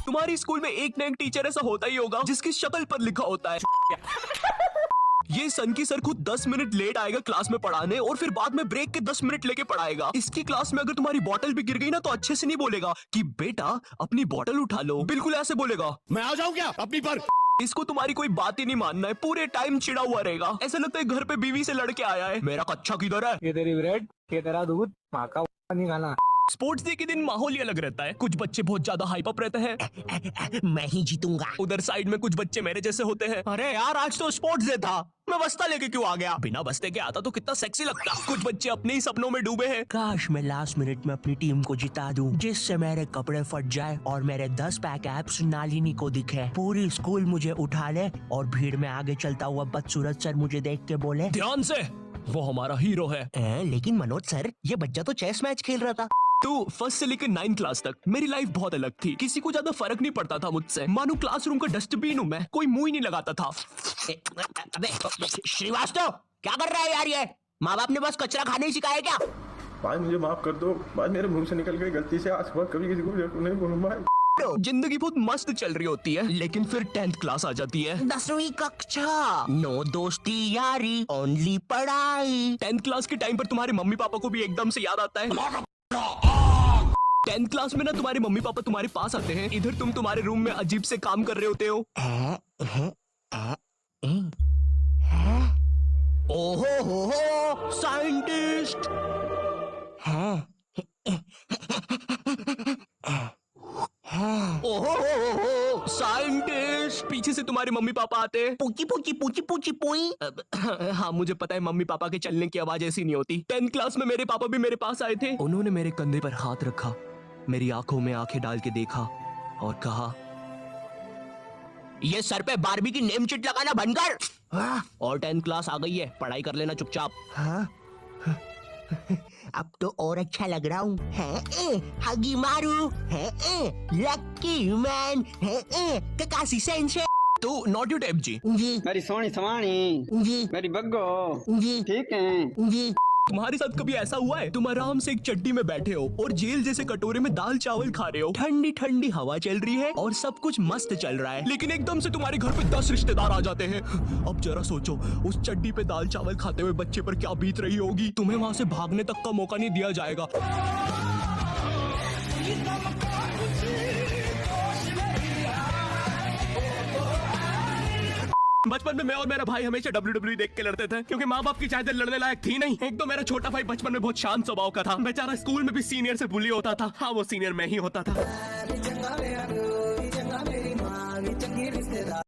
तुम्हारी स्कूल में एक न एक टीचर ऐसा होता ही होगा जिसकी शक्ल पर लिखा होता है ये सन की सर खुद 10 मिनट लेट आएगा क्लास में पढ़ाने और फिर बाद में ब्रेक के 10 मिनट लेके पढ़ाएगा। इसकी क्लास में अगर तुम्हारी बोतल भी गिर गई ना तो अच्छे से नहीं बोलेगा कि बेटा अपनी बोतल उठा लो, बिल्कुल ऐसे बोलेगा मैं आ जाऊं क्या अपनी पर। इसको तुम्हारी कोई बात ही नहीं मानना है, पूरे टाइम चिड़ा हुआ रहेगा, ऐसा लगता है घर पे बीवी से लड़के आया है। मेरा कच्चा किधर है? ये तेरी ब्रेड, ये तेरा दूध, माँ का नहीं खाना। स्पोर्ट्स डे के दिन माहौल ही अलग रहता है, कुछ बच्चे बहुत ज्यादा हाइप अप रहते हैं। मैं ही जीतूंगा। उधर साइड में कुछ बच्चे मेरे जैसे होते हैं, अरे यार आज तो स्पोर्ट्स डे था, मैं बस्ता लेके क्यों आ गया? बिना बस्ते के आता तो कितना सेक्सी लगता। कुछ बच्चे अपने ही सपनों में डूबे हैं। काश मैं लास्ट मिनट में अपनी टीम को जिता दूं, जिससे मेरे कपड़े फट जाए और मेरे 10 पैक एब्स नालिनी को दिखे, पूरी स्कूल मुझे उठा ले और भीड़ में आगे चलता हुआ बदसूरत सर मुझे देख के बोले ध्यान से, वो हमारा हीरो है। लेकिन मनोज सर, ये बच्चा तो चेस मैच खेल रहा था। तो फर्स्ट से लेकर 9 क्लास तक मेरी लाइफ बहुत अलग थी, किसी को ज्यादा फर्क नहीं पड़ता था मुझसे, मानो क्लासरूम का डस्टबिन हूँ मैं, कोई मुंह ही नहीं लगाता था। अबे श्रीवास्तव, क्या कर रहा है यार ये? माँ बाप ने बस कचरा खाने ही सिखाया क्या? भाई मुझे माफ कर दो, भाई मेरे मुंह से निकल गई गलती से, आज बार कभी किसी को नहीं बोलूंगा भाई। जिंदगी बहुत मस्त चल रही होती है, लेकिन फिर 10th क्लास आ जाती है। 10वीं कक्षा, नो दोस्ती यारी, ओनली पढ़ाई। 10th क्लास के टाइम पर तुम्हारे मम्मी पापा को भी एकदम से याद आता है। 10th क्लास में ना तुम्हारे मम्मी पापा तुम्हारे पास आते हैं, इधर तुम तुम्हारे रूम में अजीब से काम कर रहे होते हो। ओहो हो साइंटिस्ट। ओहो साइंटिस्ट। पीछे से तुम्हारे मम्मी पापा आते हैं। पूची पूची पूची पूची पूई। हाँ मुझे पता है मम्मी पापा के चलने की आवाज ऐसी नहीं होती। 10th क्लास में मेरे पापा भी मेरे पास आए थे, उन्होंने मेरे कंधे पर हाथ रखा, मेरी आंखों में आंखें डाल के देखा और कहा, ये सर पे बारबी की नेम चिट लगाना बंद कर। और 10th क्लास आ गई है, पढ़ाई कर लेना चुपचाप। हाँ अब तो और अच्छा लग रहा हूँ। हगी मारू है, लकी मैन है, ककासी सेंस है। तो नॉट यू टैप जी। जी मेरी सोनी सवानी जी मेरी बग्गो जी ठीक है जी। तुम्हारे साथ कभी ऐसा हुआ है तुम आराम से एक चड्डी में बैठे हो और जेल जैसे कटोरे में दाल चावल खा रहे हो, ठंडी ठंडी हवा चल रही है और सब कुछ मस्त चल रहा है, लेकिन एकदम से तुम्हारे घर पे 10 रिश्तेदार आ जाते हैं। अब जरा सोचो उस चड्डी पे दाल चावल खाते हुए बच्चे पर क्या बीत रही होगी। तुम्हें वहां से भागने तक का मौका नहीं दिया जाएगा। बचपन में मैं और मेरा भाई हमेशा WWE देख के लड़ते थे, क्योंकि माँ बाप की चाहते लड़ने लायक थी नहीं। एक तो मेरा छोटा भाई बचपन में बहुत शांत स्वभाव का था, बेचारा स्कूल में भी सीनियर से बुली होता था। हाँ वो सीनियर मैं ही होता था।